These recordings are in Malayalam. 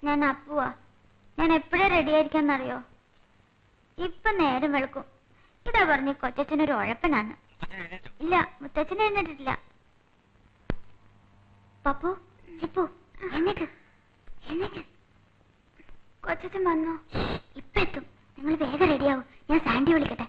ഞാൻ അപ്പുവാ. ഞാൻ എപ്പോഴാ റെഡി ആയിരിക്കാന്നറിയോ? ഇപ്പൊ നേരം വെളുക്കും. ഇതാ പറഞ്ഞു കൊച്ചച്ഛനൊരു ഉഴപ്പനാണ്. ഇല്ല, മുത്തച്ഛൻ എഴുന്നേറ്റിട്ടില്ല. പപ്പു, ചിപ്പു, എഴുന്നേക്ക് എഴുന്നേക്ക്. കൊച്ചച്ഛൻ വന്നോ? ഇപ്പൊ എത്തും. നിങ്ങൾ വേഗം റെഡിയാവും. ഞാൻ സാൻഡി വിളിക്കട്ടെ.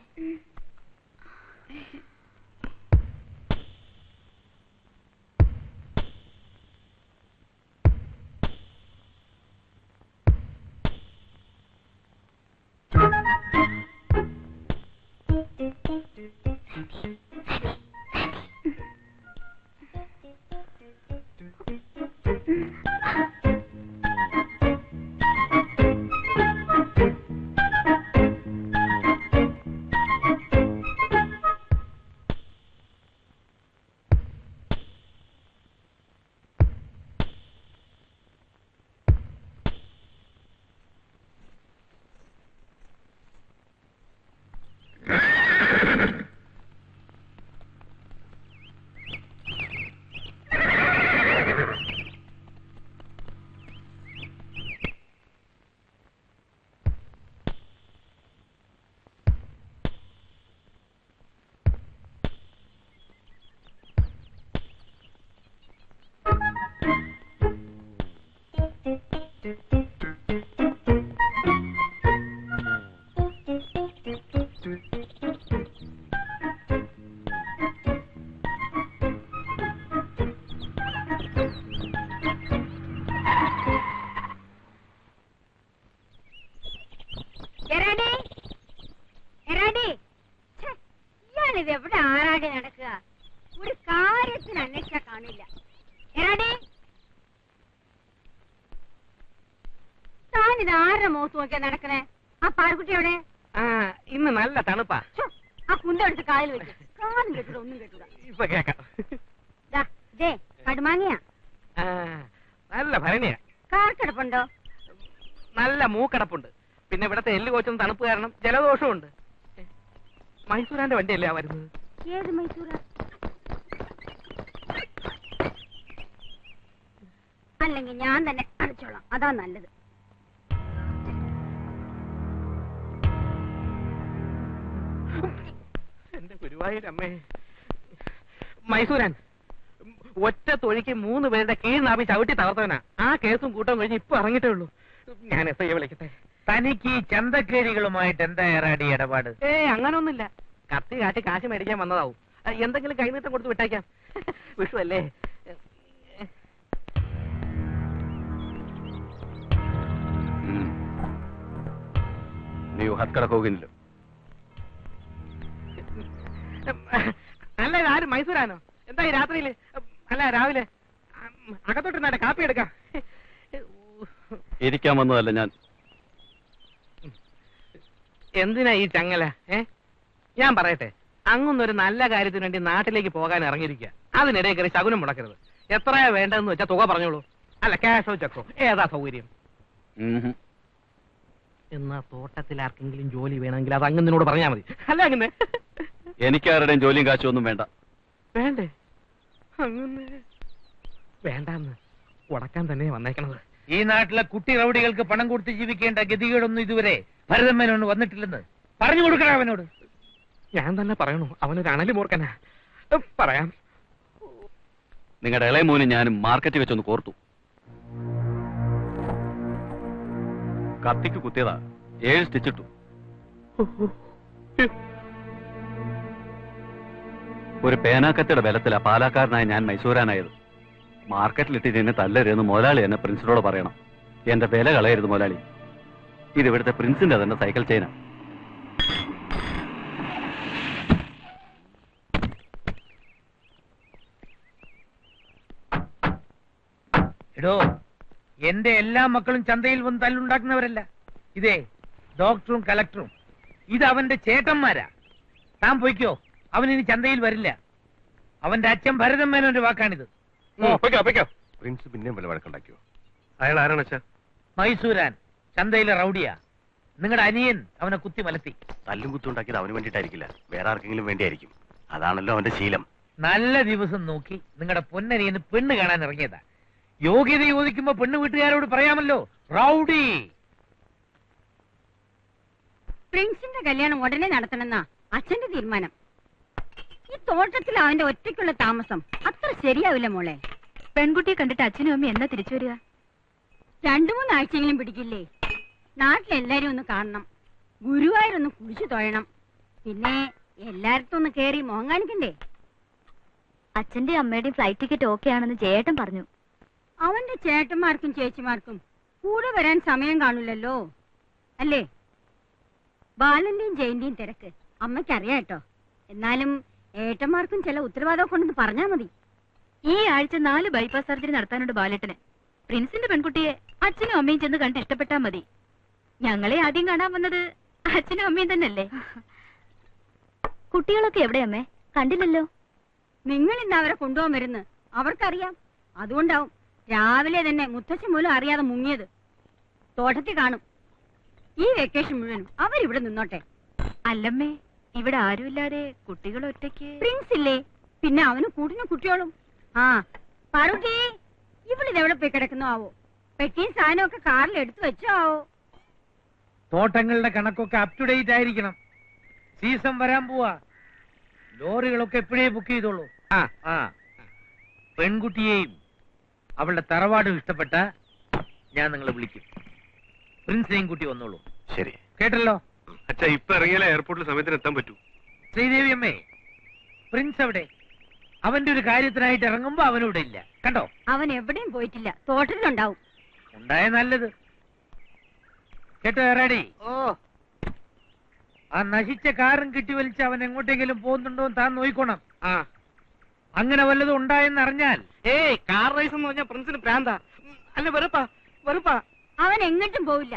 ഇതെവിടെ ആരാടി നടക്കുക? ഒരു കാര്യത്തിന് അന്വേഷിച്ചാ കാണില്ല. താനിത് ആരുടെ മുഖത്ത് നോക്കിയാ നടക്കണേ? ആ പാർക്കുട്ടി എവിടെ? ഇന്ന് നല്ല തണുപ്പാ. ആ കുന്തെടുത്ത് കായൽ വെച്ച് കാലും കെട്ടുക ഒന്നും കെട്ടുക. ഇപ്പൊ കേക്കാം. കടുമാങ്ങിയാ? നല്ല ഭരണിയാ. കാർക്കിടപ്പുണ്ടോ? നല്ല മൂക്കടപ്പുണ്ട്. പിന്നെ ഇവിടത്തെ എല്ല് കോച്ചും തണുപ്പ് കാരണം ജലദോഷമുണ്ട്. മൈസൂരാന്റെ വണ്ടിയല്ലേ വരുന്നത്? ഏത് മൈസൂരാ? അല്ലെങ്കിൽ ഞാൻ തന്നെ അടച്ചോളാം, അതാ നല്ലത്. എന്റെ ഗുരുവായൂരമ്മേ. മൈസൂരാൻ ഒറ്റ തൊഴിക്ക് 3 പേരുടെ കീഴ്നാഭി ചവിട്ടി തകർത്തവനാ. ആ കേസും കൂട്ടം കഴിഞ്ഞ് ഇപ്പൊ ഇറങ്ങിട്ടേ ഉള്ളൂ. ഞാൻ എസ് ഐയെ വിളിക്കട്ടെ. തനിക്ക് ഈ ചന്തക്കേരികളുമായിട്ട് എന്താ ഏറാടി ഇടപാട്? അങ്ങനൊന്നുമില്ല. കത്തി കാട്ടി കാശ് മേടിക്കാൻ വന്നതാവും. എന്തെങ്കിലും കൈനീട്ടം കൊടുത്ത് വിട്ടേക്കാം. വിഷു അല്ലേ? ನೀವು ಹತ್ಕಡಕ್ಕೆ ಹೋಗಿಲ್ಲ? അല്ല, ആരും മൈസൂരാനോ? എന്താ ഈ രാത്രിയില്? അല്ല, രാവിലെ അകത്തോട്ട് കാപ്പി എടുക്കാം. ഇരിക്കാൻ വന്നതല്ല ഞാൻ. എന്തിനാ ഈ ചങ്ങല? ഞാൻ പറയട്ടെ, അങ്ങൊന്നൊരു നല്ല കാര്യത്തിന് വേണ്ടി നാട്ടിലേക്ക് പോകാൻ ഇറങ്ങിയിരിക്കുക. അതിനിടയിൽ കയറി ശകുനം മുടക്കരുത്. എത്രയാ വേണ്ടതെന്ന് വെച്ചാൽ തുക പറഞ്ഞോളൂ. അല്ല, ക്യാഷോ ചെക്കോ ഏതാ സൗകര്യം? എന്നാ തോട്ടത്തിൽ ആർക്കെങ്കിലും ജോലി വേണമെങ്കിൽ അത് അങ്ങനോട് പറഞ്ഞാൽ മതി. അല്ല അങ്ങനെ എനിക്കാരുടെയും ജോലിയും കാശും ഒന്നും വേണ്ട. വേണ്ടേ? അങ്ങനെ വേണ്ടാന്ന് ഉടക്കാൻ തന്നെ വന്നേക്കണത്. ഈ നാട്ടിലെ കുട്ടി റൗഡികൾക്ക് പണം കൊടുത്ത് ജീവിക്കേണ്ട ഗതികേടൊന്നും ഇതുവരെ ഭരതമ്മേനോട് വന്നിട്ടില്ലെന്ന് പറഞ്ഞു കൊടുക്കണം അവനോട്. ഞാൻ തന്നെ പറയണു, അവനൊരു അണലി മൂർക്കനാ. പറയാം. നിങ്ങളുടെ ഇളയ മോന് ഞാനും മാർക്കറ്റ് വെച്ചൊന്ന് കോർത്തു. കത്തിക്ക് കുത്തിയതാ. 7 സ്റ്റിച്ചിട്ടു. ഒരു പേനാക്കത്തിയുടെ ബലത്തിലാ പാലാക്കാരനായ ഞാൻ മൈസൂരാനായത്. മാർക്കറ്റിലിട്ട് എന്നെ തല്ലരുതെന്ന് മുതലാളി എന്നെ പ്രിൻസിപ്പലോട് പറയണം. എന്റെ വില കളയരുത് മുതലാളി. ഇത് ഇവിടുത്തെ പ്രിൻസിന്റെ തന്നെ സൈക്കിൾ ചെയിനാ. എടോ, എന്റെ എല്ലാ മക്കളും ചന്തയിൽ വന്ന് തല്ലുണ്ടാക്കുന്നവരല്ല. ഇതേ ഡോക്ടറും കലക്ടറും ഇത് അവന്റെ ചേട്ടന്മാരാ. താൻ പോയിക്കോ, അവനിനി ചന്തയിൽ വരില്ല. അവന്റെ അച്ഛൻ ഭരതൻ മേനോന്റെ വാക്കാണിത്. പ്രിൻസ് പിന്നെയും വല്ല വഴക്കുണ്ടാക്കിയോ? അയാൾ ആരാണ് അച്ഛാ? മൈസൂരാൻ, ചന്തയിലെ റൗഡിയാ. നിങ്ങളുടെ അനിയൻ അവനെ കുത്തി മലത്തി. തല്ലും കുത്തുണ്ടാക്കിയത് അവന് വേണ്ടിയിട്ടായിരിക്കില്ല, വേറെ ആർക്കെങ്കിലും വേണ്ടിയായിരിക്കും. അതാണല്ലോ അവന്റെ ശീലം. നല്ല ദിവസം നോക്കി നിങ്ങളുടെ പൊന്നനിയന് പെണ്ണ് കാണാൻ ഇറങ്ങിയതാ. യോഗ്യത ചോദിക്കുമ്പോ പെണ്ണ് വീട്ടുകാരോട് പറയാമല്ലോ, റൗഡി. പ്രിൻസിന്റെ കല്യാണം ഉടനെ നടത്തണമെന്നാ അച്ഛന്റെ തീരുമാനം. ഈ തോട്ടത്തിൽ അവന്റെ ഒറ്റയ്ക്കുള്ള താമസം അത്ര ശരിയാവില്ല മോളെ. പെൺകുട്ടിയെ കണ്ടിട്ട് അച്ഛനും അമ്മയും എന്നാ തിരിച്ചു വരിക? 2-3 ആഴ്ചയെങ്കിലും പിടിക്കില്ലേ? നാട്ടിലെല്ലാരും ഒന്ന് കാണണം, ഗുരുവായൂരൊന്ന് കുടിച്ചു തൊഴണം, പിന്നെ എല്ലായിടത്തും ഒന്ന് കേറി മോൻ കാണിക്കണ്ടേ? അച്ഛന്റെ അമ്മയുടെയും ഫ്ലൈറ്റ് ടിക്കറ്റ് ഓക്കെ ആണെന്ന് ജയേട്ടൻ പറഞ്ഞു. അവന്റെ ചേട്ടന്മാർക്കും ചേച്ചിമാർക്കും കൂടെ വരാൻ സമയം കാണൂലല്ലോ, അല്ലേ? ബാലന്റെയും ജയന്റെയും തിരക്ക് അമ്മയ്ക്കറിയാം കേട്ടോ. എന്നാലും ഏട്ടന്മാർക്കും ചില ഉത്തരവാദിത്തം കൊണ്ടെന്ന് പറഞ്ഞാ മതി. ഈ ആഴ്ച 4 ബൈപ്പാസ് സർജറി നടത്താനുണ്ട് ബാലേട്ടന്. പ്രിൻസിന്റെ പെൺകുട്ടിയെ അച്ഛനും അമ്മയും ചെന്ന് കണ്ട് ഇഷ്ടപ്പെട്ടാ മതി. ഞങ്ങളെ ആദ്യം കാണാൻ വന്നത് അച്ഛനും അമ്മയും തന്നെയല്ലേ? കുട്ടികളൊക്കെ എവിടെയമ്മേ? കണ്ടില്ലല്ലോ. നിങ്ങൾ ഇന്ന് അവരെ കൊണ്ടുപോകാൻ വരുന്നു അവർക്കറിയാം. അതുകൊണ്ടാവും രാവിലെ തന്നെ മുത്തച്ഛൻ പോലും അറിയാതെ മുങ്ങിയത്. തോട്ടത്തിൽ കാണും. ഈ വെക്കേഷൻ മുഴുവനും അവരിവിടെ നിന്നോട്ടെ. അല്ലമ്മേ, ഇവിടെ ആരുമില്ലാതെ കുട്ടികൾ ഒറ്റയ്ക്ക്. പ്രിൻസ് ഇല്ലേ, പിന്നെ അവന് കൂട്ടിന് കുട്ടിയോളും. ആ പാറുട്ടി, ഇവളിതെവിടെ പോയി കിടക്കുന്നോ ആവോ? പെട്ടിയും സാധനമൊക്കെ കാറിൽ എടുത്തു വെച്ചോ ആവോ? തോട്ടങ്ങളുടെ കണക്കൊക്കെ അപ് ടു ഡേറ്റ് ആയിരിക്കണം. സീസൺ വരാൻ പോവാ. ലോറികളൊക്കെ എപ്പോഴേ ബുക്ക് ചെയ്തോളൂ. ആ പെൺകുട്ടിയെയും അവളുടെ തറവാടും ഇഷ്ടപ്പെട്ട ഞാൻ നിങ്ങളെ വിളിക്കും. പ്രിൻസിനെയും കൂട്ടി വന്നോളൂ. ശരി, കേട്ടല്ലോ? അച്ഛാ, ഇപ്പൊ ഇറങ്ങിയാലേ എയർപോർട്ടിൽ സമയത്തിന് എത്താൻ പറ്റൂ. ശ്രീദേവി അമ്മേ, പ്രിൻസ് എവിടെ? അവന്റെ ഒരു കാര്യത്തിനായിട്ട് ഇറങ്ങുമ്പോ അവനിവിടെ ഇല്ല, കണ്ടോ? അവൻ എവിടെയും പോയിട്ടില്ല, തോട്ടത്തിലുണ്ടാവും. ഉണ്ടായ നല്ലത്. കേട്ടോ റെഡി? ആ നശിച്ച കാറും കിട്ടി വലിച്ച് അവൻ എങ്ങോട്ടെങ്കിലും പോകുന്നുണ്ടോ താൻ നോയിക്കോണം. അങ്ങനെ വല്ലതും ഉണ്ടായെന്ന് അറിഞ്ഞാൽ കാർ റേസ് എന്ന് പറഞ്ഞാൽ പ്രിൻസിന് പ്രാന്താ. അല്ല വെറുപ്പാ. അവൻ എങ്ങോട്ടും പോവില്ല.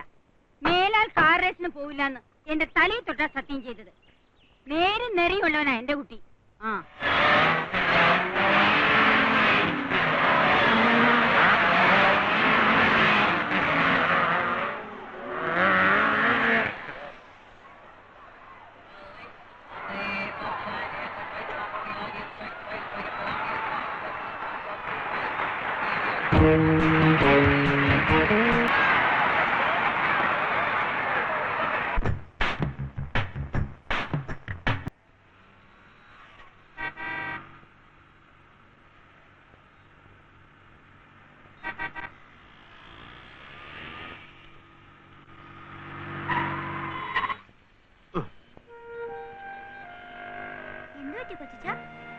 മേലാൽ കാർ റേസിന് പോവില്ലെന്ന് എന്റെ തലയിൽ തൊട്ടാ സത്യം ചെയ്തത്. നേരും നെറിയുള്ളവനാ എന്റെ കുട്ടി. ആ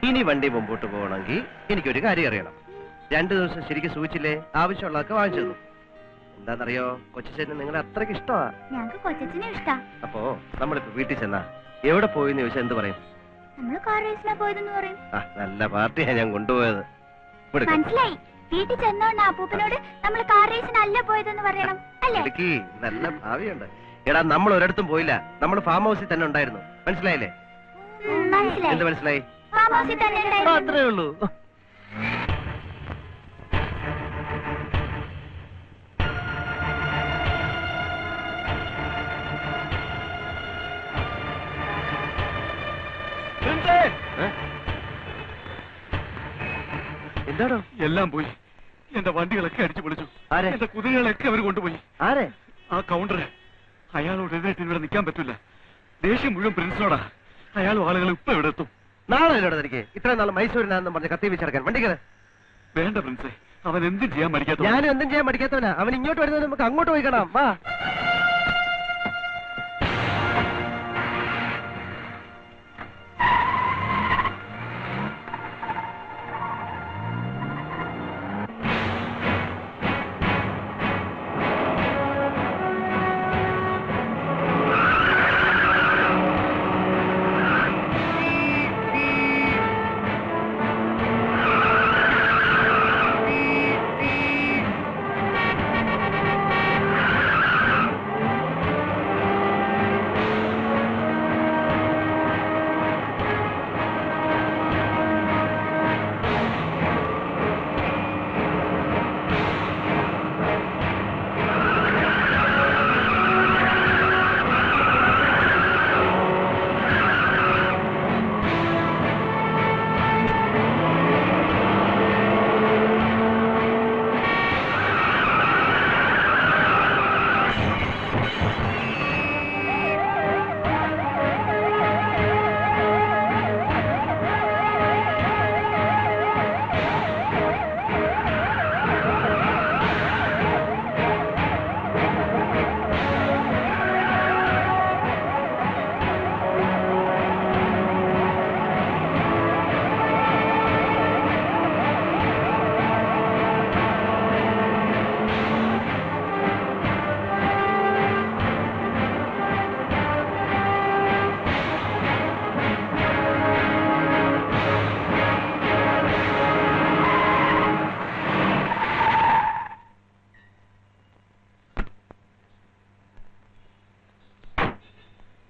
ഇനി വണ്ടി മുമ്പോട്ട് പോകണമെങ്കിൽ എനിക്കൊരു കാര്യം അറിയണം. 2 ദിവസം ശരിക്കും സൂചിച്ചില്ലേ ആവശ്യമുള്ളതൊക്കെ വാങ്ങിച്ചു തന്നു. എന്താണെന്നറിയോ, കൊച്ചച്ഛന് നിങ്ങളെ അത്രയ്ക്ക് ഇഷ്ടമാ. ഞങ്ങൾക്ക് കൊച്ചച്ഛനെ ഇഷ്ടാ. അപ്പോ നമ്മളിപ്പോ വീട്ടിൽ ചെന്നാ എവിടെ പോയെന്ന് ചോദിച്ചാൽ എന്ത് പറയും? നമ്മള് കാർ റേസിലാ പോയതെന്ന് പറയും. ആ, നല്ല പാർട്ടിയാ ഞാൻ കൊണ്ടുപോയത്. ഇവിടുക്ക്. മനസ്സിലായി. വീട്ടിൽ ചെന്നോണ്ട് അപ്പൂപ്പനോട് നമ്മൾ കാർ റേസിനല്ല പോയതെന്ന് പറയണം, അല്ലേ? ഇടുക്കി നല്ല ഭാവിയുണ്ട്. എടാ, നമ്മൾ ഒരിടത്തും പോയില്ല. നമ്മൾ ഫാം ഹൗസിൽ തന്നെ ഉണ്ടായിരുന്നു. മനസ്സിലായില്ലേ? മനസ്സിലായി. എന്ത് മനസ്സിലായി? ഫാം ഹൗസിൽ തന്നെ ഉണ്ടായിരുന്നു. അത്രേ ഉള്ളൂ. എന്താണോ? എല്ലാം പോയി. എന്റെ വണ്ടികളൊക്കെ അടിച്ചു പൊളിച്ചു. ആരെ? എന്റെ കുതിരകളൊക്കെ അവർ കൊണ്ടുപോയി. ആരെ? ആ കൗണ്ടർ. അയാളോട് എതിരായിട്ട് ഇവിടെ നിൽക്കാൻ പറ്റില്ല. ദേഷ്യം മുഴുവൻ പ്രിൻസിനോടാ. അയാളും ആളുകൾ ഇപ്പൊ ഇവിടെ എത്തും. നാളെ തനിക്ക് ഇത്രയും നാൾ മൈസൂരിനാണെന്ന് പറഞ്ഞ് കത്തി വെച്ചിറക്കാൻ വണ്ടിക്കത്. വേണ്ട പ്രിൻസേ, അവൻ എന്തും ചെയ്യാൻ മടിക്കാത്ത. ഞാനും എന്തും ചെയ്യാൻ മടിക്കാത്തവനാ. അവൻ ഇങ്ങോട്ട് വരുന്നത് നമുക്ക് അങ്ങോട്ട് പോയി കാണാം. വാ.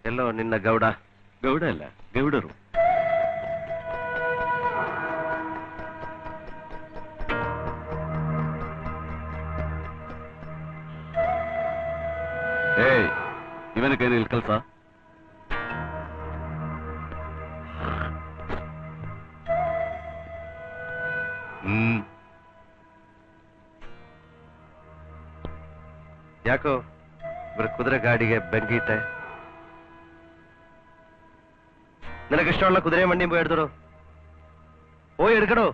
ಎಲ್ಲೋ ನಿನ್ನ ಗೌಡ. ಗೌಡ ಅಲ್ಲ, ಗೌಡರು. ಏಯ್, ಇವನಿಗೇನು ಇಲ್ಲಿ ಕೆಲಸ? ಯಾಕೋ ಇವ್ರ ಕುದುರೆ ಗಾಡಿಗೆ ಬೆಂಕಿ ಇಟ್ಟೆ? നിനക്കിഷ്ടമുള്ള കുതിരയും വണ്ടിയും പോയി എടുത്തോടോ. പോയി എടുക്കടോ.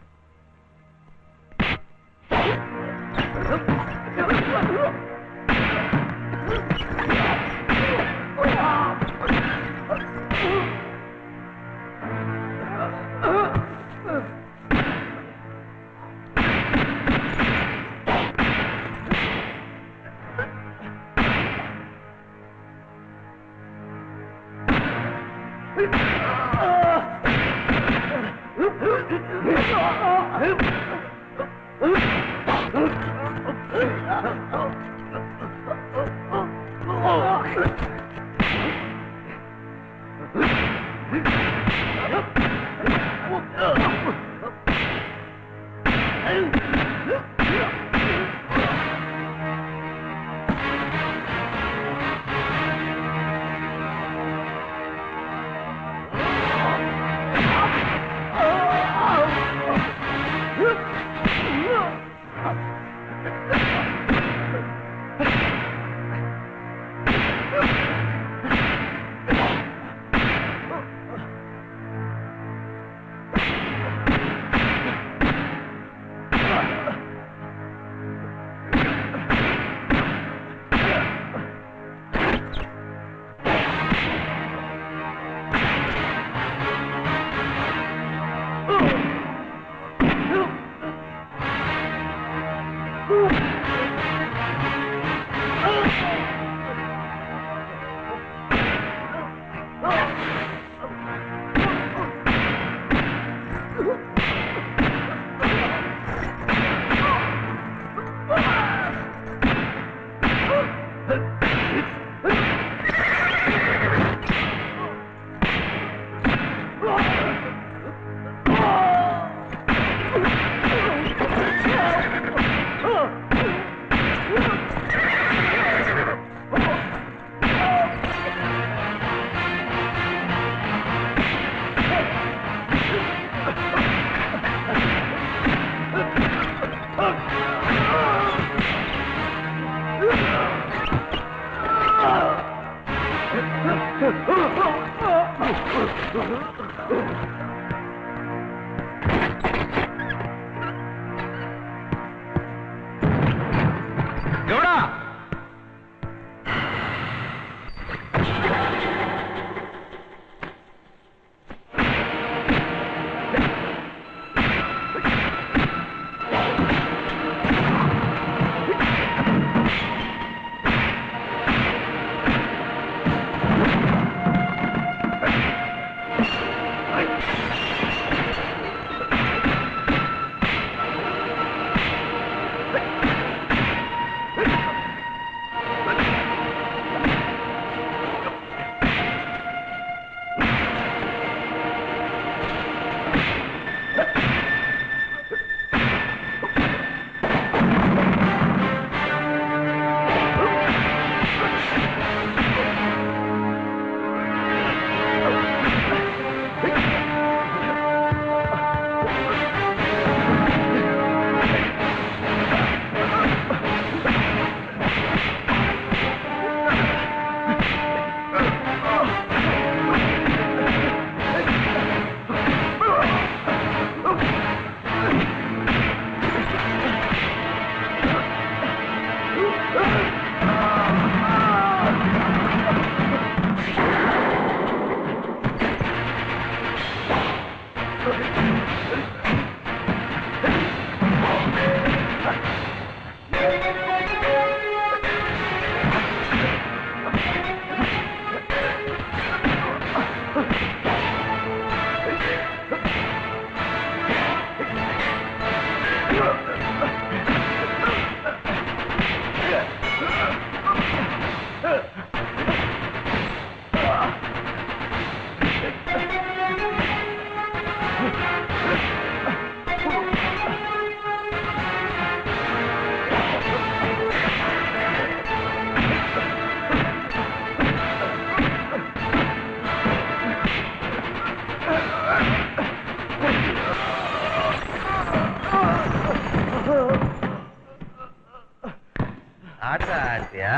കാട്ടിയാ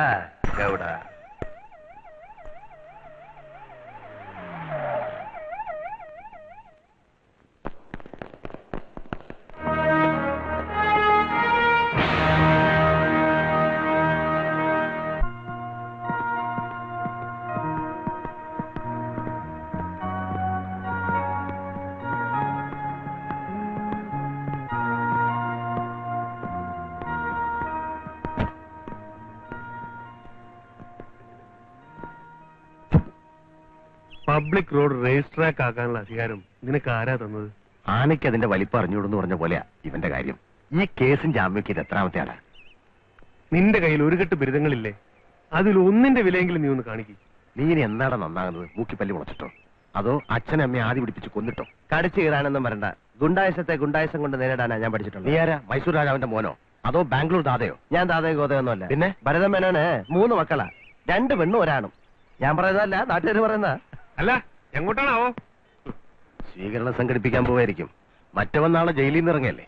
Gowda. Public road race track ആക്കാനുള്ള അധികാരം നിനക്ക് ആരാ തന്നത്? ആനയ്ക്ക് അതിന്റെ വലിപ്പം അറിഞ്ഞൂടെന്ന് പറഞ്ഞ പോലെയാ ഇവന്റെ കാര്യം. ഈ കേസും ജാമ്യക്ക് ഇത് എത്രാമത്തെയാണ്? നിന്റെ കയ്യിൽ ഒരു കെട്ട് ബിരുദങ്ങളില്ലേ? അതിൽ ഒന്നിന്റെ വിലയെങ്കിലും നീ ഒന്ന് കാണിക്കും. നീ ഇനി എന്താണ് നന്നാകുന്നത്? മൂക്കിപ്പല്ലി മുളച്ചിട്ടോ അതോ അച്ഛനെ അമ്മയെ ആദ്യം പിടിപ്പിച്ച് കൊന്നിട്ടോ? കടിച്ചു കീറാനൊന്നും വരണ്ട. ഗുണ്ടായസത്തെ ഗുണ്ടായസം കൊണ്ട് നേരിടാനാ ഞാൻ പഠിച്ചിട്ടുണ്ട്. നീ ആരാ? മൈസൂർ രാജാവിന്റെ മോനോ അതോ ബാംഗ്ലൂർ ദാതയോ? ഞാൻ ദാതയോ ഗോതയൊന്നുമല്ല. പിന്നെ ഭരതമേനോന് 3 മക്കളാ, 2 പെണ്ണും 1 ആണും. ഞാൻ പറയുന്നതല്ല, നാട്ടുകാർ പറയുന്ന. അല്ല, എങ്ങോട്ടാണാവോ? സ്വീകരണം സംഘടിപ്പിക്കാൻ പോവായിരിക്കും. മറ്റവൻ നാളെ ജയിലിൽ നിന്ന് ഇറങ്ങിയല്ലേ.